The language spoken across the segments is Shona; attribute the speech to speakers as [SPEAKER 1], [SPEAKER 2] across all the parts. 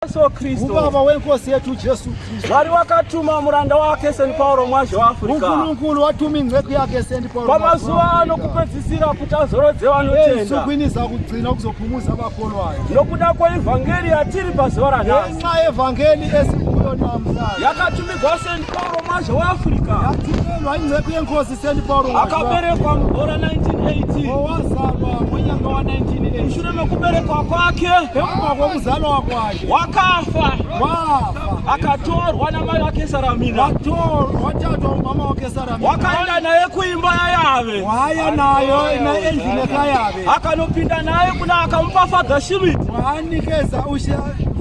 [SPEAKER 1] So Kristo
[SPEAKER 2] ubaba wenkosi yethu Jesu Kristo
[SPEAKER 1] Mwari wakatuma muranda wake St. Paulo mwaje wa Afrika
[SPEAKER 2] uNkulunkulu watuma ingcebo yakhe St. Paulo
[SPEAKER 1] kwamazuva ano kupedzisira kuti azorodze vanotenda
[SPEAKER 2] ensukwini zakugcina kuzophumuza abakholwayo
[SPEAKER 1] nokuda kwevhangeri yatiri pazuva ranhasi
[SPEAKER 2] ngenxa yevangeli esikuyo namhlanje
[SPEAKER 1] yakatumigwa St. Paulo mwaje wa Afrika
[SPEAKER 2] yathumelwa ingcebo yenkosi St. Paulo
[SPEAKER 1] akaberekwa mugora 1980
[SPEAKER 2] owazalwa ngonyaka wa 1980
[SPEAKER 1] mushure mekuberekwa kwake
[SPEAKER 2] emva kokuzalwa kwakhe
[SPEAKER 1] wakafa
[SPEAKER 2] wafa
[SPEAKER 1] akatorwa namai wake Saramina
[SPEAKER 2] wathathwa umama wakhe Saramina
[SPEAKER 1] wakaenda naye kuimba yayave
[SPEAKER 2] waya nayo endlini ekayave
[SPEAKER 1] akanopinda naye kuna akamupa Father Schmidt
[SPEAKER 2] wanikeza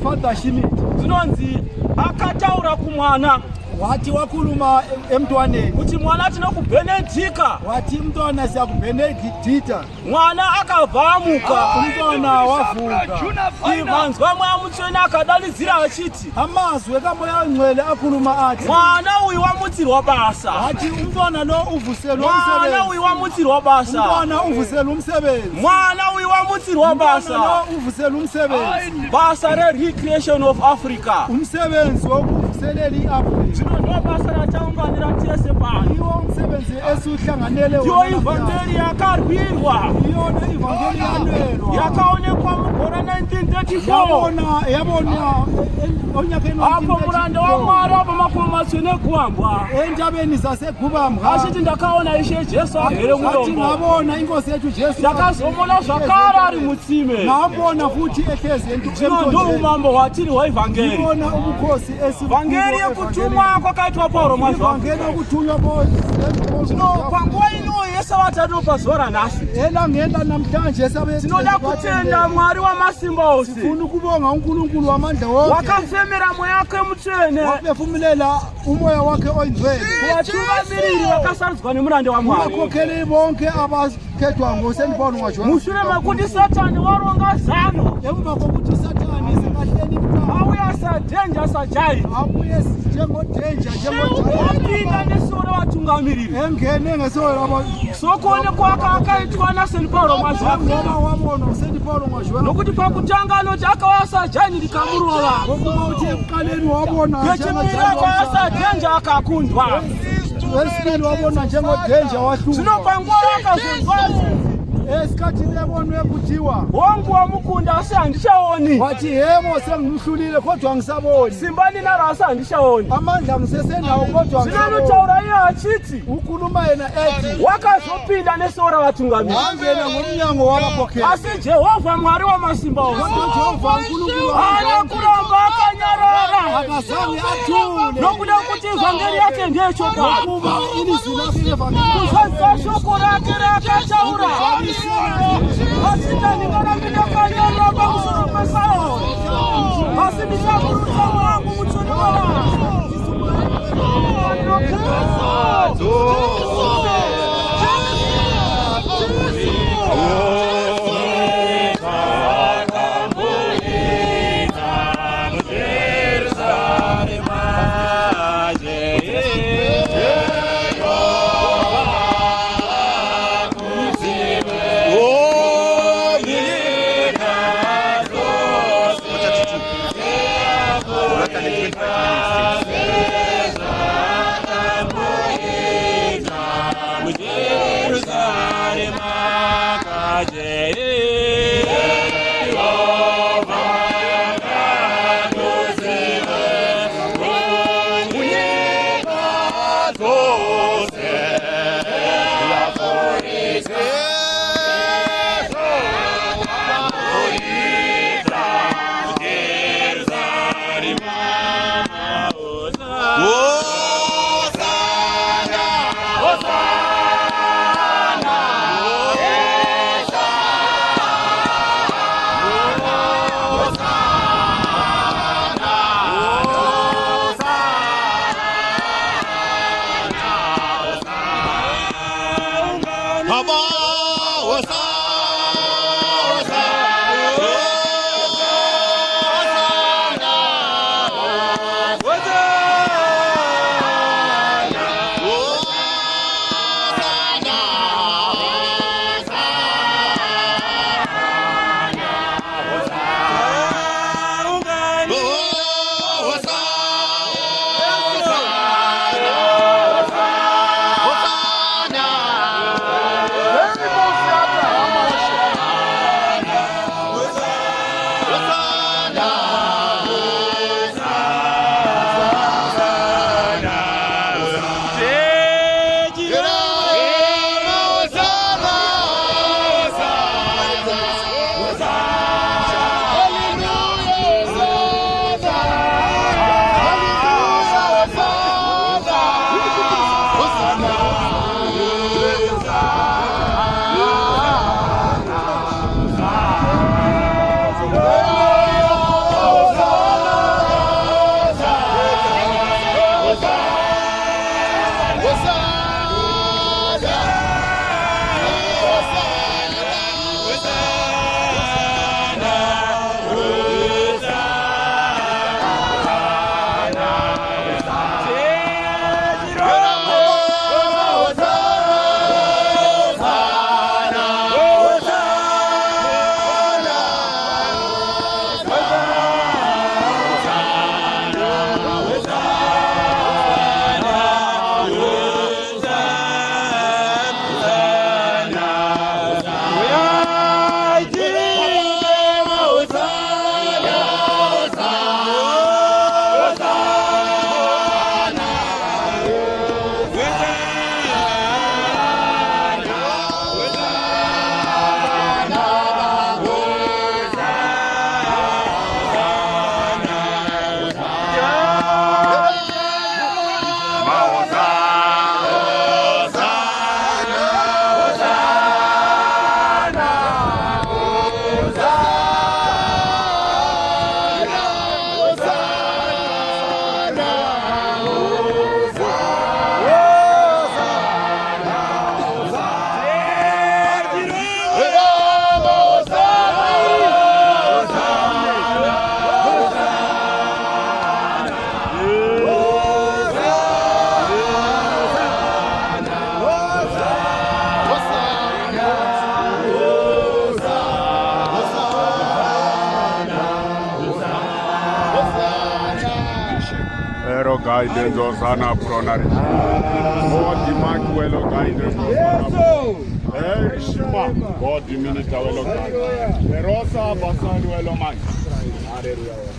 [SPEAKER 2] Father Schmidt
[SPEAKER 1] zvinonzi akataura kumwana
[SPEAKER 2] wati wakhuluma emntwaneni
[SPEAKER 1] kuti mwana tinokubhenedhika
[SPEAKER 2] wati mntwana siyakubhenedhita
[SPEAKER 1] mwana akavhamuka
[SPEAKER 2] umntwana wavuka
[SPEAKER 1] manzwa Mweya Mutsvene akadanidzira achiti
[SPEAKER 2] amazwi kaMoya Wengcwele akhuluma athi
[SPEAKER 1] mwana uyu wamutsirwa basa
[SPEAKER 2] wati umntwana lo uvuselwe
[SPEAKER 1] umsebenzi mwana uyu wamutsirwa basa
[SPEAKER 2] umntwana uvuselwe umsebenzi
[SPEAKER 1] mwana uyu wamutsirwa basa
[SPEAKER 2] uvuselwe umsebenzi
[SPEAKER 1] basa re-recreation of Africa
[SPEAKER 2] umsebenzi wokuvuselela iAfrika
[SPEAKER 1] zvino basa rataunganira tese pano
[SPEAKER 2] iwo umsebenzi esiuhlanganele
[SPEAKER 1] ndiyo ivhangeri yakarwirwa
[SPEAKER 2] iyona ivhangeri yanelwa
[SPEAKER 1] yakaonekwa mugora 1934
[SPEAKER 2] yabona onyakeni
[SPEAKER 1] apo muranda waMwari apa makumi matsvene kuambwa
[SPEAKER 2] entabeni zasegubambwa
[SPEAKER 1] achiti ndakaona Ishe Jesu agere mudombo
[SPEAKER 2] ndabona inkosi yethu Jesu
[SPEAKER 1] ndakazomona zvakare ari mutsime
[SPEAKER 2] nambona futhi ehlezi
[SPEAKER 1] zvino ndoumambo hwatiri hwaivhangeri
[SPEAKER 2] ndibona ubukhosi
[SPEAKER 1] vhangeri yekutumwa kwakaitwa Paulo mwaje
[SPEAKER 2] vhangeri yokuthumwa
[SPEAKER 1] zvino panguva ino yese vatatu pazuva ranhasi
[SPEAKER 2] elangenda namhlanje
[SPEAKER 1] tinoda kutenda Mwari wamasimba ose
[SPEAKER 2] sifuna ukubonga uNkulunkulu wamandla wonke
[SPEAKER 1] wakafemera Mweya wake Mutsvene
[SPEAKER 2] wapefumulela umoya wakhe oyingcwele
[SPEAKER 1] kuvatungamiriri vakasarudzwa nemuranda waMwari
[SPEAKER 2] vakhokheli bonke abakhethwa ngoSt. Paulo mwaje
[SPEAKER 1] mushure mekuti Satani waronga zano
[SPEAKER 2] emva kokuthi Satani singahleli
[SPEAKER 1] auya sadhenja sajairi
[SPEAKER 2] abuye njengodhenja
[SPEAKER 1] wapinda nesuo ravatungamiriri
[SPEAKER 2] engene ngesuo ravo
[SPEAKER 1] sokuonekwa akaitwa naSt. Paulo mwaje
[SPEAKER 2] ngoba wabona uSt. Paulo mwaje
[SPEAKER 1] nokuti pakutanga anoti akauya sajairi ndikamurova
[SPEAKER 2] ngokuba uthi ekuqaleni wabona
[SPEAKER 1] pechipiri akauya sadhenja akakundwa
[SPEAKER 2] wesibili wabona njengodhenja wahlulwa
[SPEAKER 1] zvino panguva yakazozvazi
[SPEAKER 2] esikhathini ebonwe kuthiwa
[SPEAKER 1] wangu wamukunda asi handichaoni
[SPEAKER 2] wathi yebo sengimhlulile kodwa angisaboni
[SPEAKER 1] simba ndinaro asi handichaoni
[SPEAKER 2] amandla ngisesenawo kodwa
[SPEAKER 1] zvinanotaura iye achiti
[SPEAKER 2] ukhuluma yena ethi
[SPEAKER 1] wakazopinda nesuo ravatungamiri
[SPEAKER 2] wangena ngomnyango wabakhokheli
[SPEAKER 1] asi Jehovha Mwari wamasimba ose
[SPEAKER 2] Jehova uNkulunkulu
[SPEAKER 1] haana kuramba akanyarara
[SPEAKER 2] akazange athule
[SPEAKER 1] nokuda kuti ivhangeri yake ndeyechokwadi
[SPEAKER 2] kuba ilizwi lakhe evangeli
[SPEAKER 1] kuzadzisa shoko rake rakataura asi ndandingarambira kanyarara pamusoro pesauro asi ndichakurutsa wangu mutsoni wavanhu
[SPEAKER 3] Ero guidance Osana Pronari. God Immaculate guidance Osana. Shima. God Diminita Welo guidance. Erosa Basani Welo man.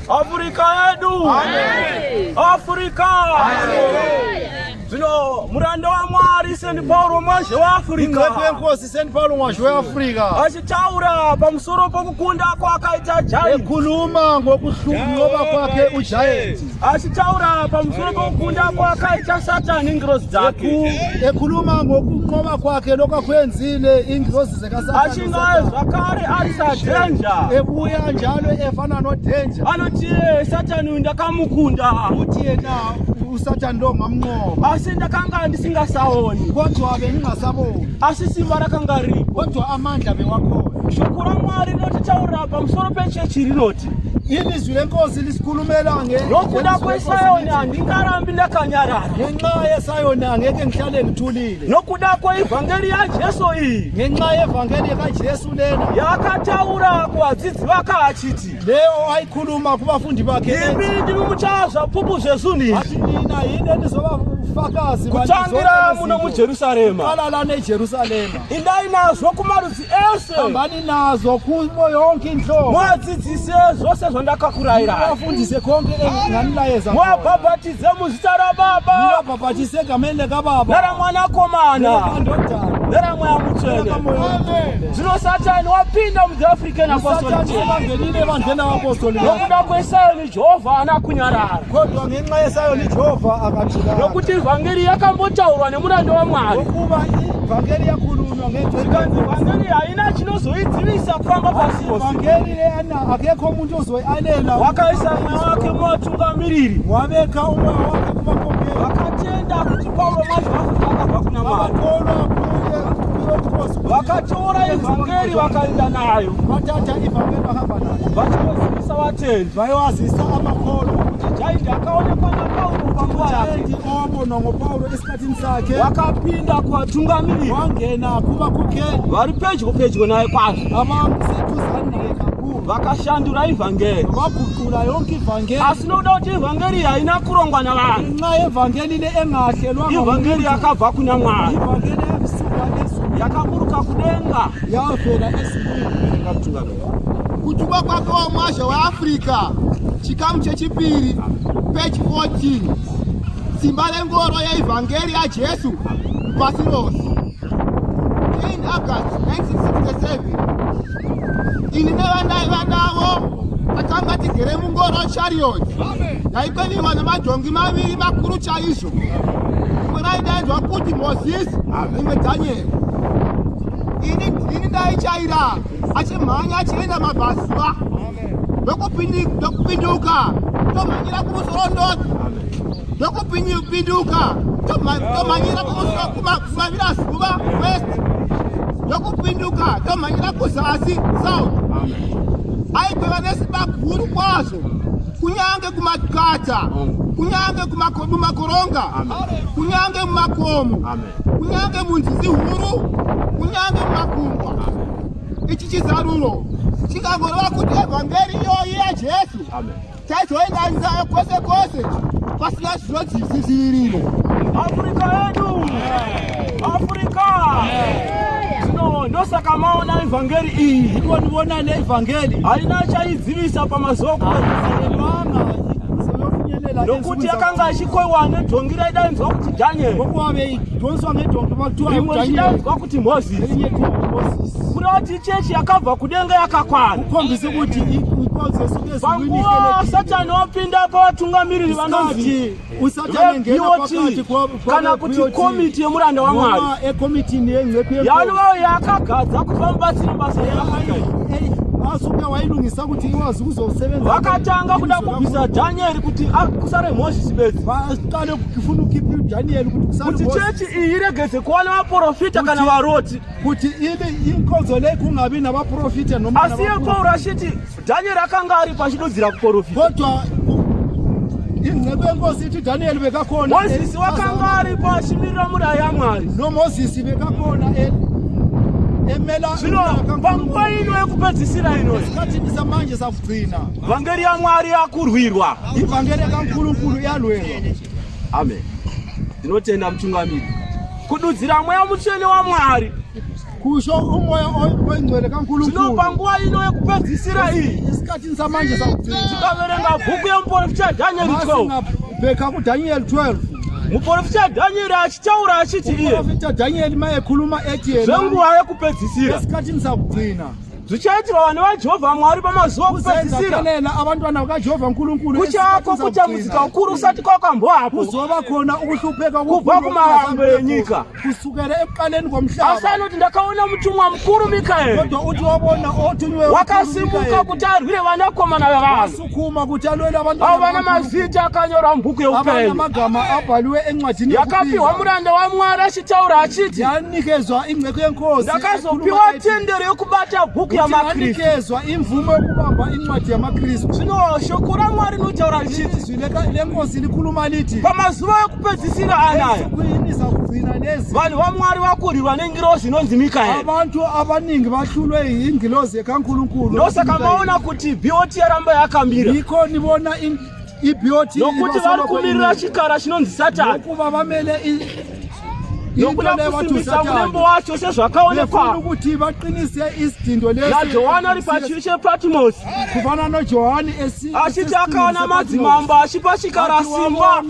[SPEAKER 1] Afrika yedu. Afrika. Zino muranda wa mwari St. Paulo mwashe wa Afrika.
[SPEAKER 2] Ngekwenkosi St. Paulo mwashe wa Afrika.
[SPEAKER 1] Achitaura pamusoro pokukunda kwakaita giant.
[SPEAKER 2] Ekhuluma ngokuhlukunqoba kwakhe ugiant.
[SPEAKER 1] Achitaura pamusoro pokukunda kwakaita Satan ingilosi zakhe.
[SPEAKER 2] Ekhuluma ngokunqoba kwakhe lokwakwenzile ingilosi zikaSathane.
[SPEAKER 1] Achingazwa kare alisa danger.
[SPEAKER 2] Ebuya njalo efana no danger.
[SPEAKER 1] Anothi Satan ndakamukunda.
[SPEAKER 2] Uthi yena uSathane lo ngamnqoba.
[SPEAKER 1] Asinda kanga ndisingasawoni.
[SPEAKER 2] Kodwa bengingasaboni.
[SPEAKER 1] Asisimba rakangari.
[SPEAKER 2] Kodwa amandla bewakhona.
[SPEAKER 1] Shukura mwari notitaura pamusoro pechechi rinoti.
[SPEAKER 2] Ilizwi lenkosi lisikhulumela
[SPEAKER 1] nokuda kweSayoni andingarambi ndakanyarara.
[SPEAKER 2] Ngenxa yeSayoni angeke ngihlale ngithulile.
[SPEAKER 1] Nokuda kweivangeli yaJesu iyi.
[SPEAKER 2] Ngenxa yevangeli kaJesu lena
[SPEAKER 1] yakataura kuwadzidzi vake achiti
[SPEAKER 2] leyo ayikhuluma kubafundi bakhe
[SPEAKER 1] imi ndinomuchazva pfupu zvezunizvi
[SPEAKER 2] ati nina yini ndizovafakazi
[SPEAKER 1] kutangira muno muJerusarema
[SPEAKER 2] qala lana eJerusalema
[SPEAKER 1] indai nazvo kumarudzi ese
[SPEAKER 2] hambani nazo kumo yonke inhlobo
[SPEAKER 1] mwadzidzise zvose zvandakakurayirai
[SPEAKER 2] mufundise konke enganilayeza
[SPEAKER 1] mwabhabhatidze muzita raBaba
[SPEAKER 2] mubhabhatise egameni likaBaba
[SPEAKER 1] naramwanakomana
[SPEAKER 2] nerakandodana
[SPEAKER 1] neramweya mutsvene zvino Satani wapinda muAfrican Apostolic
[SPEAKER 2] vangenile vangena apostoli
[SPEAKER 1] nokuda kweSayoni Jehovha ana kunyarara
[SPEAKER 2] kodwa ngenxa yeSayoni Jehovha akathula
[SPEAKER 1] nokuti ivhangeri yakambotaurwa nemuranda waMwari
[SPEAKER 2] ukuba ivangeli yakhulunywa
[SPEAKER 1] ngezikanzi ivhangeri haina chinozoidzivisa kufamba pasi pose
[SPEAKER 2] ivangeli leyana akekho umuntu ozoyialela
[SPEAKER 1] wakaisa mweya wake muvatungamiriri
[SPEAKER 2] wabeka umoya wake kuvakhokeli
[SPEAKER 1] vakatenda kuti Paulo mwacho Afrika akabva kuna Mwari vakatora ivhangeri vakaenda nayo
[SPEAKER 2] vatata ivhangeri vahamba nayo
[SPEAKER 1] vachivazivisa vatendi
[SPEAKER 2] vaiwazisa amakholwa
[SPEAKER 1] kuti jaindi akaonekwa naPaulo panguva yake
[SPEAKER 2] owabonwa ngoPaulo esikhathini sakhe
[SPEAKER 1] wakapinda kuvatungamiriri
[SPEAKER 2] wangena kuvakhokeli
[SPEAKER 1] vari pedyo naye kwazvo
[SPEAKER 2] abaseduzane naye kakhulu
[SPEAKER 1] vakashandura ivhangeri
[SPEAKER 2] vaguqula yonke ivhangeli
[SPEAKER 1] asi nokuda kuti ivhangeri haina kurongwa navanhu
[SPEAKER 2] ngenxa yevhangeli le engahlelwanga
[SPEAKER 1] ivhangeri yakabva kuna Mwari
[SPEAKER 2] ivhangeli yasuka ezulwini
[SPEAKER 1] yakaburuka kudenga
[SPEAKER 2] yavela ezulwini
[SPEAKER 4] kutukwa kwake wamwashe wa Afrika chikamu chechipiri page 14 simba lengoro ya ivhangeri ya Jesu pasi rose in August 1967 ini nevanawo vakanga tigere mungoro chariot yaikweviwa nemadhongi maviri makuru chaizvo imwe raidainzwa kuti Moses imwe Daniel ini ndaichaira achimhanya achienda mabhazuva ndokupinduka tomhanyira kumusoro ndoti ndokupinduka tomhanyira kumavira zuva west ndokupinduka tomhanyira kuzasi south aikweva nesimba guru kwazvo kunyange kumakata kunyange kumakoronga kunyange mumakomo kunyange munzizi huru kunyange mumakungwa ichi chizaruro chikagorova kuti evhangeri iyoyi yaJesu taizoinganizayo kwose kwose pasina zvinodziviririro
[SPEAKER 1] Afrika yedu Afrika zvino ndosaka maona ivhangeri iyi
[SPEAKER 2] iko ndivona neivhangeli
[SPEAKER 1] haina chaidzivisa pamazoko nokuti yakanga ichikoiwa nedhongi raidainzwa kuti Daniel rimwe richidainzwa kuti Moses kuda kuti chechi yakabva kudenga yakakwana panguva Satani wapinda pavatungamiriri vanonzi kana kuti komiti yemuranda waMwari yanova yakagadza kuti vamubatsire basa reAfrica vakatanga kuda kubvisa Daniel kuti kusare Moses bedzi kuti chechi iyi iregeze kuva navaprofita kana varoti
[SPEAKER 2] kuti inkonzo leyi kungabi navaprofita
[SPEAKER 1] asi Paulo achiti Daniel akanga ari pachidodzera kuprofita
[SPEAKER 2] kodwa ingcebo yenkosi ithi Daniel bekakhona
[SPEAKER 1] Moses wakanga ari pachimirira muraya yaMwari
[SPEAKER 2] noMoses bekakhona
[SPEAKER 1] Zvino panguva ino yekupedzisira ino
[SPEAKER 2] esikhathini samanje sakugcina
[SPEAKER 1] vhangeri yaMwari yakurwirwa.
[SPEAKER 2] ivhangeri yakaNkulunkulu yalwelwa.
[SPEAKER 1] Amen. Ndinotenda mutungamiri kududzira mweya mutsvene waMwari
[SPEAKER 2] kusho umoya oyingcwele
[SPEAKER 1] zvino
[SPEAKER 2] kaNkulunkulu.
[SPEAKER 1] panguva ino yekupedzisira iyi
[SPEAKER 2] esikhathini samanje sakugcina
[SPEAKER 1] tikaverenga bhuku yemuprofita Dhanieri 12.
[SPEAKER 2] masingabheka kuDaniel 12
[SPEAKER 1] Muprofita Dhanieri achitaura achiti iye
[SPEAKER 2] uprofita Daniel mayekhuluma ethi yena
[SPEAKER 1] zvenguva yekupedzisira
[SPEAKER 2] esikhathini sakugcina
[SPEAKER 1] zvichaitirwa vanhu vaJehovha Mwari pamazuva okupedzisira
[SPEAKER 2] kuzenzakelela abantwana bakaJehova uNkulunkulu
[SPEAKER 1] kuchako kutambudzika kukuru kusati kwakambohapo
[SPEAKER 2] kuzoba khona ukuhlupheka
[SPEAKER 1] kubva kumahambo enyika.
[SPEAKER 2] kusukela ekuqaleni komhlaba.
[SPEAKER 1] Asi anoti ndakaona mutumwa mukuru Mikaeri
[SPEAKER 2] Kodwa uthi wabona othunywe
[SPEAKER 1] wakasimuka kuti arwire vanakomana vevanhu
[SPEAKER 2] wasukuma kuti alwele
[SPEAKER 1] avo
[SPEAKER 2] abantwana
[SPEAKER 1] vana mazita akanyorwa mubhuku yeupenyu
[SPEAKER 2] amagama abhaliwe encwadini
[SPEAKER 1] yakapiwa muranda waMwari achitaura achiti
[SPEAKER 2] yanikezwa ingceko yenkosi
[SPEAKER 1] ndakazopiwa tendero yokubata bhuku yamakristu.
[SPEAKER 2] yanikezwa imvumo yokubamba incwadi yamakristu.
[SPEAKER 1] Zvino shoko raMwari rinotaura richiti
[SPEAKER 2] Izwi lenkosi likhuluma lithi
[SPEAKER 1] pamazuva ekupedzisira anaya
[SPEAKER 2] esukwini sakugcina lezi
[SPEAKER 1] vanhu vaMwari vakurwirwa nengirozi inonzi Mikaeri.
[SPEAKER 2] abantu abaningi bahlulwe yingilozi yekaNkulunkulu.
[SPEAKER 1] Ndosaka maona kuti BOT yaramba yakamira
[SPEAKER 2] yikho nibona iBOT
[SPEAKER 1] nokuti vari kumirira chikara chinonzi Satani
[SPEAKER 2] kuba bamele
[SPEAKER 1] nokuda kusimbisa mulembo wacho sezvakaonekwa
[SPEAKER 2] ukuthi baqinise isidindo lesi
[SPEAKER 1] naJohani ari pachivi chePatimosi
[SPEAKER 2] kufana noJohani
[SPEAKER 1] achiti akaona madzimambo achipa chikara simba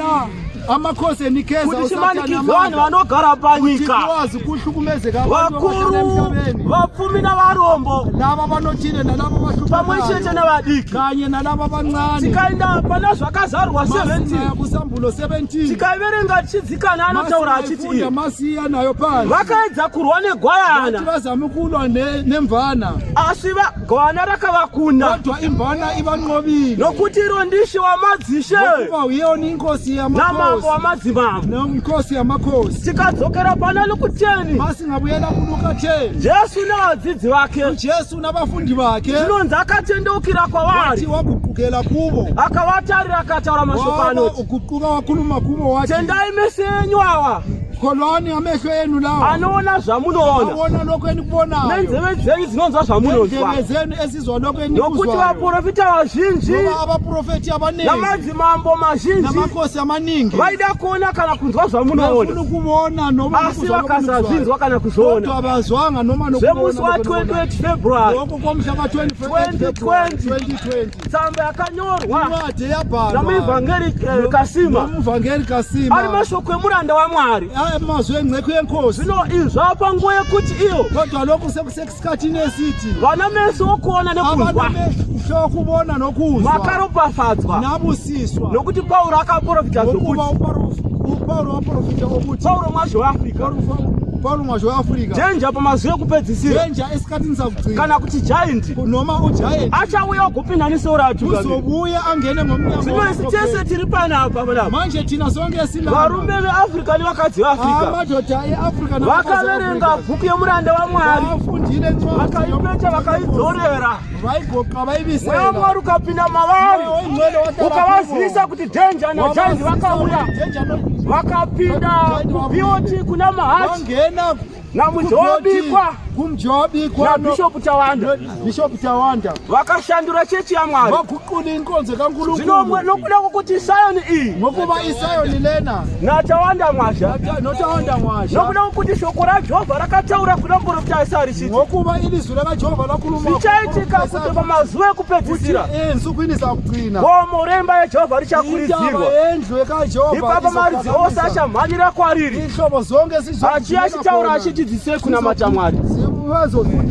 [SPEAKER 2] amakhosi enikeza
[SPEAKER 1] kuti chimanikidzwe vanhu vanogara panyika
[SPEAKER 2] wazi kuhlukumezeka
[SPEAKER 1] vakuru vapfumi navarombo
[SPEAKER 2] lava vanotile nalava
[SPEAKER 1] pamwe chete navadiki
[SPEAKER 2] kanye nalava vancane.
[SPEAKER 1] tikaenda pana zvakazarwa 17
[SPEAKER 2] kusambulo 17
[SPEAKER 1] tikaverenga chidzikana anotaura achiti iye
[SPEAKER 2] masiya nayo phansi
[SPEAKER 1] vakaedza kurwa negwayana
[SPEAKER 2] vazama ukulwa nemvana
[SPEAKER 1] asi gwayana rakavakunda
[SPEAKER 2] kodwa imvana ibanqobile
[SPEAKER 1] nokuti iro ndishi wamadzishe
[SPEAKER 2] kuba uyona inkosi
[SPEAKER 1] namambo wamadzimambo
[SPEAKER 2] nenkosi yamakhosi.
[SPEAKER 1] tikadzokera pana Luka-10
[SPEAKER 2] masingabuyela kuLuka 10
[SPEAKER 1] Jesu navadzidzi vake
[SPEAKER 2] Jesu nabafundi bakhe
[SPEAKER 1] zvinonzi akatendeukira kwavari
[SPEAKER 2] waguqukela kubo
[SPEAKER 1] akavatarira akataura mashoko anoti
[SPEAKER 2] uguquka wakhuluma kubo wathi
[SPEAKER 1] tendai meso enyu awa
[SPEAKER 2] kholwani amehlo enu lawa
[SPEAKER 1] anoona zvamunoona
[SPEAKER 2] abona lokho enikubonayo
[SPEAKER 1] nenzeve dzenyu dzinonzwa zvamunonzwa
[SPEAKER 2] nendlebe zenu ezizwa lokho
[SPEAKER 1] nokuti
[SPEAKER 2] enikuzwayo
[SPEAKER 1] vaprofita vazhinji
[SPEAKER 2] ngoba abaprofeti abaningi
[SPEAKER 1] namadzimambo mazhinji
[SPEAKER 2] namakhosi amaningi
[SPEAKER 1] vaida kuona kana kunzwa zvamunoona
[SPEAKER 2] bafuna ukubona noma
[SPEAKER 1] asi vakasazvinzwa kana kuzoona
[SPEAKER 2] kodwa abazwanga noma
[SPEAKER 1] zvemusi wa28 February
[SPEAKER 2] lokho komhla ka-20 2020
[SPEAKER 1] tsamba yakanyorwa
[SPEAKER 2] incwadi yabhalwa
[SPEAKER 1] namuevhangeri Kasima
[SPEAKER 2] nomuvhangeri Kasima
[SPEAKER 1] ari mashoko emuranda waMwari.
[SPEAKER 2] amazwi engceko yenkosi.
[SPEAKER 1] Zvino izvi zvapa nguva yekuti iyo
[SPEAKER 2] kodwa lokhu sekusesikhathini esithi
[SPEAKER 1] vana meso okuona nekunzwa
[SPEAKER 2] abana kubona nokuzwa
[SPEAKER 1] makaropafadzwa
[SPEAKER 2] nabusiswa
[SPEAKER 1] nokuti Pauro akaprofita zvokuti
[SPEAKER 2] uPaulo waprofita ukuthi
[SPEAKER 1] Pauro mwazvo weAfrica
[SPEAKER 2] Paulo mwazvo weAfrica
[SPEAKER 1] jenja pamazuva ekupedzisira
[SPEAKER 2] jenja esikhathini sakugcina
[SPEAKER 1] kana kuti giant
[SPEAKER 2] noma ugiant
[SPEAKER 1] achauya kupindanisora atungamiri
[SPEAKER 2] uzobuya angene ngomnyango.
[SPEAKER 1] zvino isi tese tiri panapa
[SPEAKER 2] manje thina sonke esilapha
[SPEAKER 1] varume veAfrica nevakadzi veAfrica
[SPEAKER 2] amadoda eAfrica
[SPEAKER 1] vakaverenga bhuku yomuranda waMwari
[SPEAKER 2] vafundile ncwadi
[SPEAKER 1] vakaipecha vakaidzorera
[SPEAKER 2] vaigoqa vayibisela
[SPEAKER 1] mweya waMwari ukapinda mavari ukavazivisa kuti denja nagiant vakauya vakapinda kuBOT kuna Mahati
[SPEAKER 2] wangena
[SPEAKER 1] namujobikwa
[SPEAKER 2] kumjobikwa
[SPEAKER 1] naBishop Tawanda vakashandura chechi yaMwari
[SPEAKER 2] vaguqula inkonzo kaNkulunkulu.
[SPEAKER 1] zvino nokuda kwokuti Sayoni iyi
[SPEAKER 2] ngokuba iSayoni lena
[SPEAKER 1] naTawanda mwazha
[SPEAKER 2] noTawanda mwazha
[SPEAKER 1] nokuda kwokuti shoko raJehovha rakataura kuna muprofita Isaya richiti
[SPEAKER 2] ngokuba ilizwi lakaJehovha lakhuluma
[SPEAKER 1] zvichaitika kuti pamazuva ekupedzisira
[SPEAKER 2] ensukwini zakugcina
[SPEAKER 1] gomo remba yaJehovha richakuridzirwa
[SPEAKER 2] endlu yekaJehovha
[SPEAKER 1] ipapa maridzi ose achamhanyira kwariri
[SPEAKER 2] ihlobo zonke
[SPEAKER 1] achiyachitaura achiti dzisei kunamata Mwari.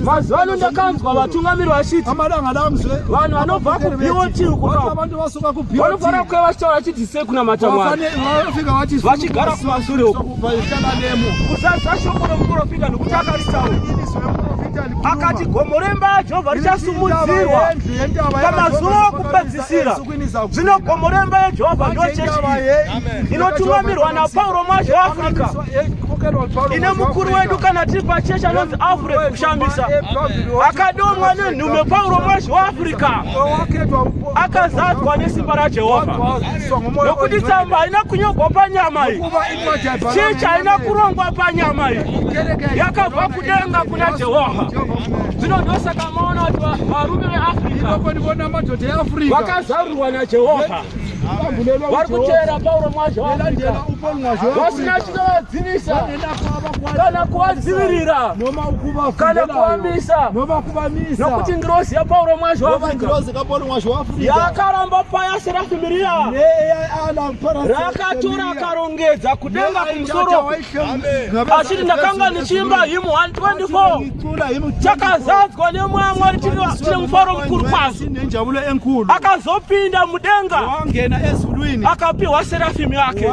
[SPEAKER 1] Mazuva ano ndakanzwa vatungamiri vachiti vanhu vanobva kuBOT vanofara kuuya vachitaura achiti dzisei kunamata Mwari vachigara kumashure uko kusadza shoko romuprofita nokuti akaritaura akati gomo remba yaJehovha richasimudzirwa pamazuva okupedzisira. Zvino gomo remba yaJehovha ndochechi inotungamirwa naPauro mwazvo weAfrica ine mukuru wedu kana tipa chesha North Africa kushamisa akadomwa nume Paulo mwashi wa Afrika akazazwa nesimba la Jehova nokuti tsamba ina kunyogwa panyama iyi chicha ina kurongwa panyama iyi yakabva kudenga kuna Jehova zvino ndosaka maona kuti varume veAfrica vakazarurwa naJehova vari kuteera Paulo mwashi wa Afrika vasina chinovadzivisa kana kuvadzivirira kana kuvamisa nokuti ngirozi yaPaulo mwashi wa Afrika yakaramba paya serafimiriya rakatora akarongedza kudenga kumusoro achiti ndakanga ndichimba hymn 124 chakazadzwa nemweya Mwari chine mufaro mukuru kwazvo akazopinda mudenga akapiwa serafimu yake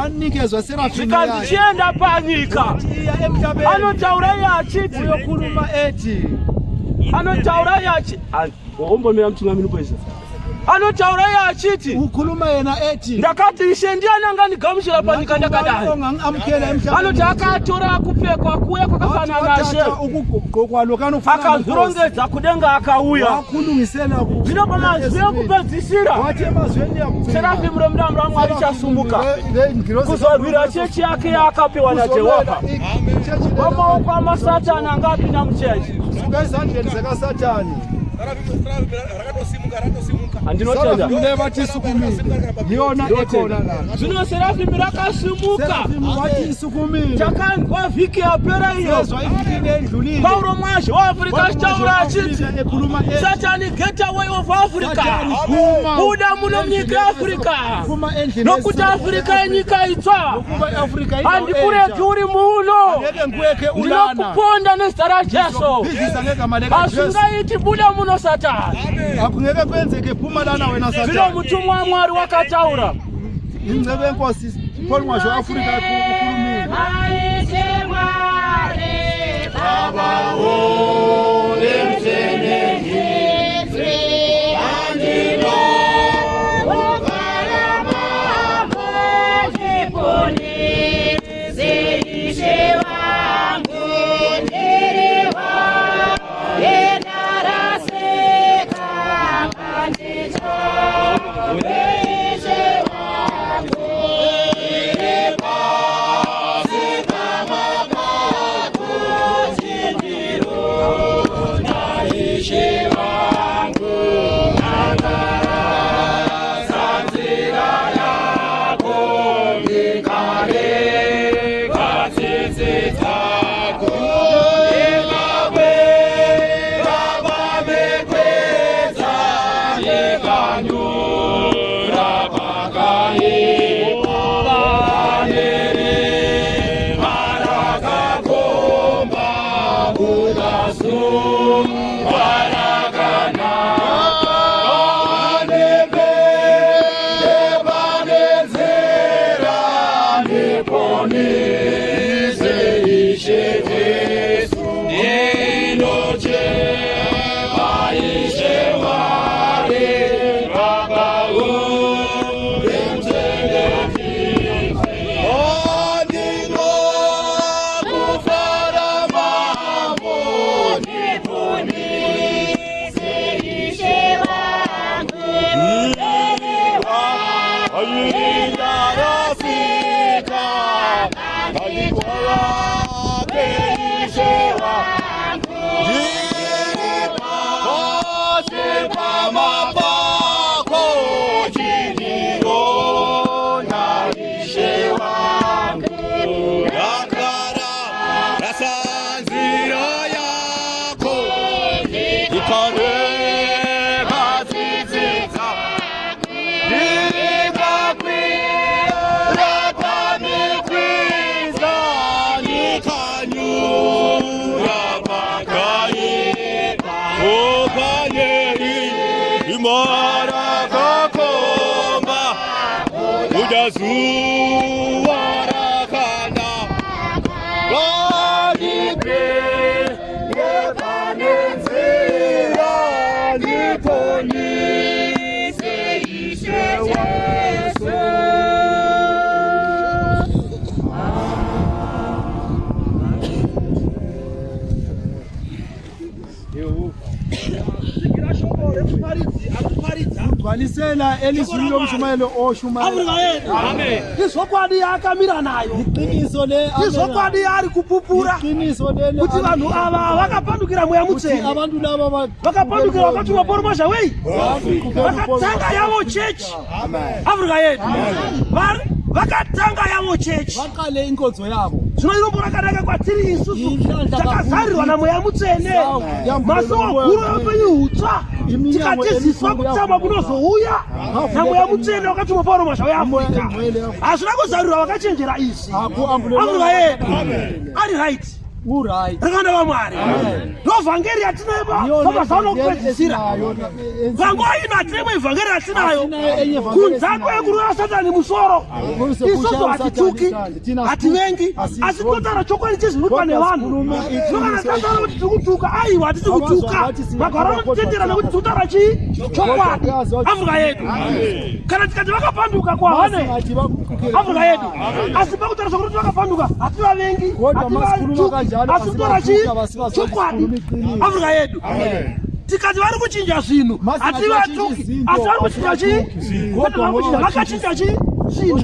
[SPEAKER 1] zvikanzi chienda panyika anotaura iye achiti anotaura iye achiti ombomera mutungamiri kwese anotaura iye achiti ndakati Ishe ndiani angandigamuchira panyika ndakadai anoti akatora kupfekwa kuya kwakafanana naShe akazvirongedza kudenga akauya zvino pamazuva ekupedzisira serafimu remurambo waMwari chasumuka kuzorwira chechi yake yaakapiwa naJehovha pamaoko amasatani angapinda muchechi andinotenda zvino serafimu rakasimuka takanzwa vhiki yapera iyo Paulo mwashi wa Afrika achitaura achiti Satani get away of Africa buda muno munyika yeAfrica nokuti Afrika inyika itsva handikureki uri muno ndinokuponda nezita raJesu hasungaiti buda muno Satani zvino mutumwa waMwari wakataura
[SPEAKER 2] inzeve enkosi Paulo mwashi wa Afrika kukhulumile Ngalisela elizwini lomshumayelo oshumayela.
[SPEAKER 1] Amen. Isokwadi yakamira nayo.
[SPEAKER 2] Iqiniso le
[SPEAKER 1] isokwadi yari kupupura.
[SPEAKER 2] Iqiniso le
[SPEAKER 1] kuti vanhu ava vakapandukira mweya mutsvene.
[SPEAKER 2] Abantu laba
[SPEAKER 1] vakapandukira vakati vaporomazha wei. Vakatanga yavo church. Afrika yedu. Vakatanga yavo church.
[SPEAKER 2] Vaqale inkonzo yabo.
[SPEAKER 1] Zvinoirombo rakanaka kwatiri isusu takazarirwa namweya mutsvene. Masuwa guru eupenyu hutsva tikatiziswa kutama kunozouya namweya mutsvene wakati vaporomazha weAfrica. Hazvina kuzarirwa vakachenjera izvi. Afrika yedu ari right. Rakanda vaMwari. Ndovhangeri yatinayo pamazano okupedzisira. Panguva ino hatinemo ivhangeri yatinayo. Kunzako yekurova Satani musoro. Isusu hatituki, hativengi, asi kutara chokwadi chezvinotwa nevanhu. Tinokana tautaura kuti tiri kutuka, aiwa hatisi kutuka. Magwaro anotitendera nekuti tirikutaura chokwadi. Afrika yedu. Kana tikati vakapanduka kwahane Afrika yedu. Asi pakutaura zvokuti vakapanduka hativavengi, hativachuki. Asukura chi chokwadi Afrika yedu. Tikati vari kuchinja zvinhu hativatuki, asi vari kuchinja chi vakachinja chi zvinhu.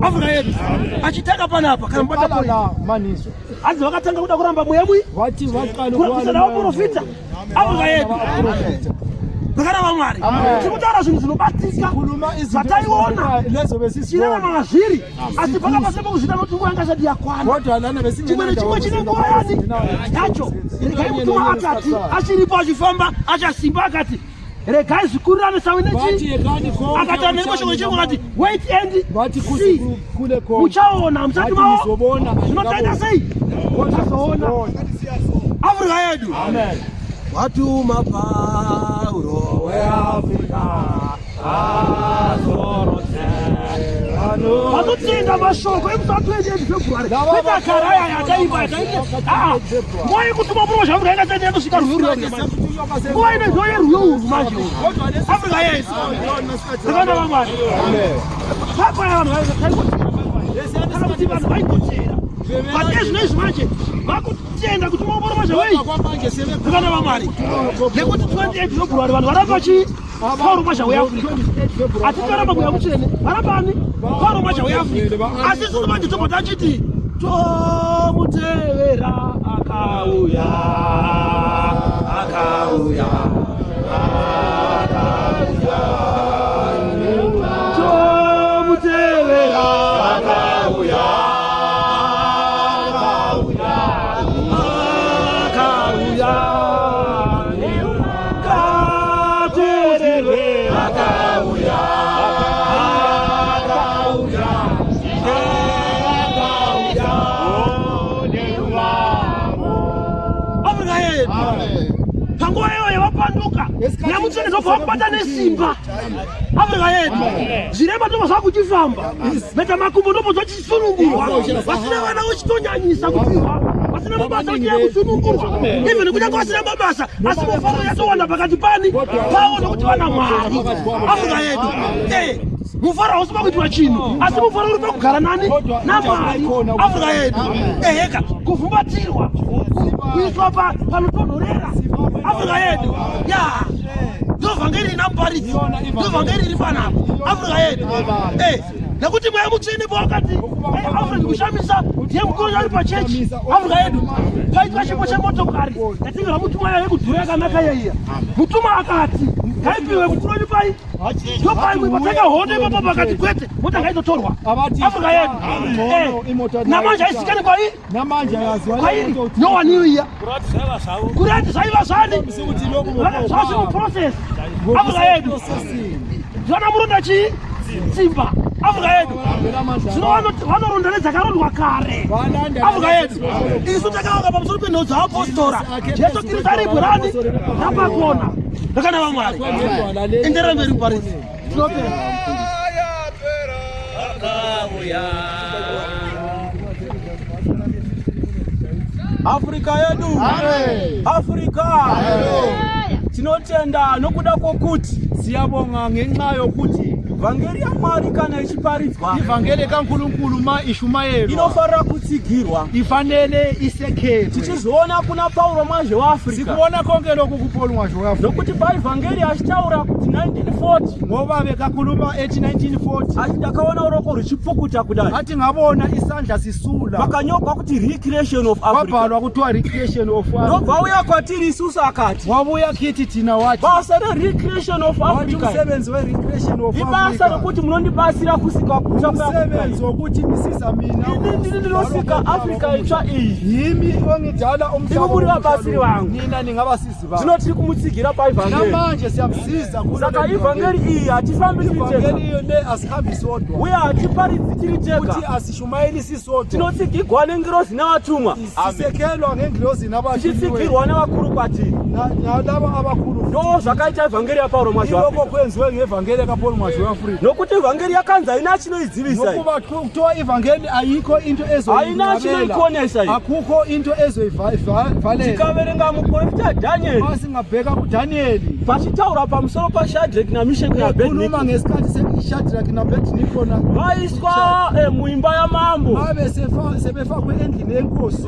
[SPEAKER 1] Afrika yedu achitanga panapa kana mubata
[SPEAKER 2] maniso
[SPEAKER 1] hanzi vakatanga kuda kuramba mweya mui kurambisa navaprofita. Afrika yedu rakana vaMwari tikutaura zvinhu zvinobatika zvataiona chireva mazviri asi pakapasira pakuzvita noti nguva yanga isati yakwana. Chimwe nechimwe chine nguva yacho. Regai mutuma akati achiripo achifamba achasimba akati regai zvikurirane sawe nechi akati anengoshogo chemwe akati wait and see. Muchaona musati mavo zvinotaita sei tazoona. Afrika yedu watuma Paulo weAfrica azorotse vanotenda mashoko ekusatwendezi February vetakaraya yataipa mwai kutuma promozha Afrika yakatendea kusvika ruvuru nguva ine ndoye rwiyo urwu manje Afrika yedu rakanda vaMwari. Papa ya vanhu kana kuti vanhu vaikochera vate zvino izvi manje vakutenda kuti maoporomazha wei rakanda vaMwari. Nekuti 28 February vanhu varamba chi pauromazha weAfrica hatitoramba mweya mutsvene varambani pauromazha weAfrica. Asi isusu manje tobva tachiti tomutevera akauya akauya tomutevera akauya panguva iyoyo vapanduka nyamutsvene zvobva vakubata nesimba. Afrika yedu zvirema ndobva zvakuchifamba meta makumbo ndobva zvachisunungurwa vasina vana uchitonyanyisa kutirwa vasina mabasa uchiya kusunungurwa even kunyange vasina mabasa asi mufaro yatowanda pakati pani pavo nokuti vana Mwari. Afrika yedu mufaro hausi pakuitwa chinhu asi mufaro uri pakugara nani naMwari. Afrika yedu eheka kuvhumbatirwa kuiswa panotonhorera. Afrika yedu ndovhangeri inamuparidzi ndovhangeri iri panapo. Afrika yedu nekuti mweya mutsvene pawakati Afrika kushamisa ndiye mukuru ari pachechi. Afrika yedu paitwa chipo chemotokari yatingerwa mutuma yayo yekudhura yakanaka yaiya. Mutuma akati ngaipiwe mukuroni pai ndopai muipatanga hondo ipapo pakati kwete mota ngaitotorwa. Afrika yedu namanje aisikani kwairi no one knew here kurati zvaiva zvani zvasi muprocess. Afrika yedu zvana muronda chi simba. Afrika yedu vanoronda nedzakarondwa kare. Afrika yedu isu takavaka pamusoro penhoo dzaApostora Jesu Kristu ari bwirani napakona. Rakanda vaMwari enderera mberi muparidzi. Afrika yedu Afrika tinotenda nokuda kwokuti siyabonga ngenxa yokuti vhangeri yaMwari kana ichiparidzwa,
[SPEAKER 2] ivhangeri kaNkulunkulu ishumayelwa,
[SPEAKER 1] inofanira kutsigirwa.
[SPEAKER 2] ifanele isekhetwe.
[SPEAKER 1] Tichizoona kuna Paulo mwazhe waAfrica,
[SPEAKER 2] sikuona konke lokhu kuPaul mwazhe waAfrica,
[SPEAKER 1] nokuti paivhangeri achitaura kuti 1940
[SPEAKER 2] ngoba bekakhuluma ethi 1940
[SPEAKER 1] ati ndakaona uroko ruchipukuta kudai,
[SPEAKER 2] athi ngabona isandla sisula,
[SPEAKER 1] pakanyogwa kuti recreation of Africa,
[SPEAKER 2] kwabhalwa kuthiwa recreation of Africa.
[SPEAKER 1] nobva uya kwatiri isusu akati
[SPEAKER 2] wabuya khithi thina wathi
[SPEAKER 1] basa re-recreation of
[SPEAKER 2] wathi
[SPEAKER 1] Africa
[SPEAKER 2] umsebenzi we-recreation of
[SPEAKER 1] ibasa
[SPEAKER 2] Africa
[SPEAKER 1] rokuti munondibasira kusika kutsha
[SPEAKER 2] umsebenzi wokuthi nisiza mina
[SPEAKER 1] ndini ndinosika Africa itsva iyi,
[SPEAKER 2] yimi ongidala
[SPEAKER 1] ndimi muri vabasiri vangu,
[SPEAKER 2] nina ningabasizi bangu.
[SPEAKER 1] zvino tiri kumutsigira paivhangeri.
[SPEAKER 2] namanje siyamsiza
[SPEAKER 1] Saka ivhangeri iyi hatifambi tiri tega,
[SPEAKER 2] ivhangeri iyo ne asihambi sodwa,
[SPEAKER 1] uye hatiparidzi tiri tega,
[SPEAKER 2] kuti asishumayelisi sodwa,
[SPEAKER 1] tinotsigirwa nengirozi navatumwa,
[SPEAKER 2] sisekelwa ngengilozi nabathumiwe
[SPEAKER 1] tichitsigirwa nevakuru kwatiri.
[SPEAKER 2] nalaba abakhulu.
[SPEAKER 1] Ndo zvakaita ivhangeri yaPaulo mwazhe
[SPEAKER 2] iloko
[SPEAKER 1] waAfrica,
[SPEAKER 2] kwenziwe ngevhangeri kaPaul mwazhe waAfrika,
[SPEAKER 1] nokuti ivhangeri yakanzi haina chinoidzivisa,
[SPEAKER 2] nokuba kuthiwa ivhangeri ayikho into
[SPEAKER 1] haina chinoikonesa.
[SPEAKER 2] akukho into ezoyivalela.
[SPEAKER 1] Tikaverenga muprofita Daniel
[SPEAKER 2] masingabheka kuDanieli
[SPEAKER 1] pachitaura pamusoro paShadrach naMeshach naAbednego,
[SPEAKER 2] ekhuluma ngesikhathi seShadrach naAbednego
[SPEAKER 1] vaiswa muimba yamambo,
[SPEAKER 2] babe sebefakwe endlini yenkosi,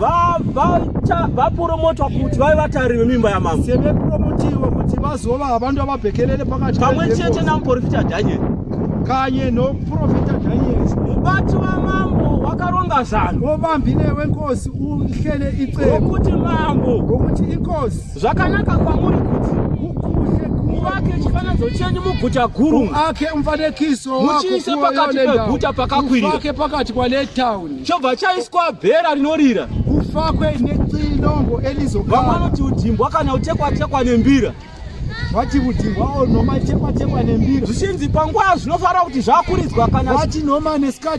[SPEAKER 1] vapromotwa kuti vave vatari vemimba yamambo,
[SPEAKER 2] sebepromotiwe ukuthi bazoba abantu ababhekelele phakathi
[SPEAKER 1] pamwe chete namuprofita Daniel.
[SPEAKER 2] kanye noprofita Daniel.
[SPEAKER 1] Mubati wamambo wakaronga zano
[SPEAKER 2] obambile wenkosi uhlele icebo
[SPEAKER 1] rokuti mambo
[SPEAKER 2] ngokuthi inkosi
[SPEAKER 1] zvakanaka kwamuri kuti
[SPEAKER 2] kuhle
[SPEAKER 1] muvake chifananidzo chenyu muguta guru,
[SPEAKER 2] akhe umfanekiso
[SPEAKER 1] muchiise pakati peguta pakakwirira,
[SPEAKER 2] ufake pakati kwale town,
[SPEAKER 1] chobva chaiswa bhera rinorira,
[SPEAKER 2] ufakwe nexilongo elizokhala.
[SPEAKER 1] vanoti udhimbwa kana utekwa-tekwa nembira,
[SPEAKER 2] wathi udingwa noma itekwa-tekwa nembira,
[SPEAKER 1] zvichinzi panguva zvinofanira kuti zvakuridzwa kana
[SPEAKER 2] wathi noma nesikhathi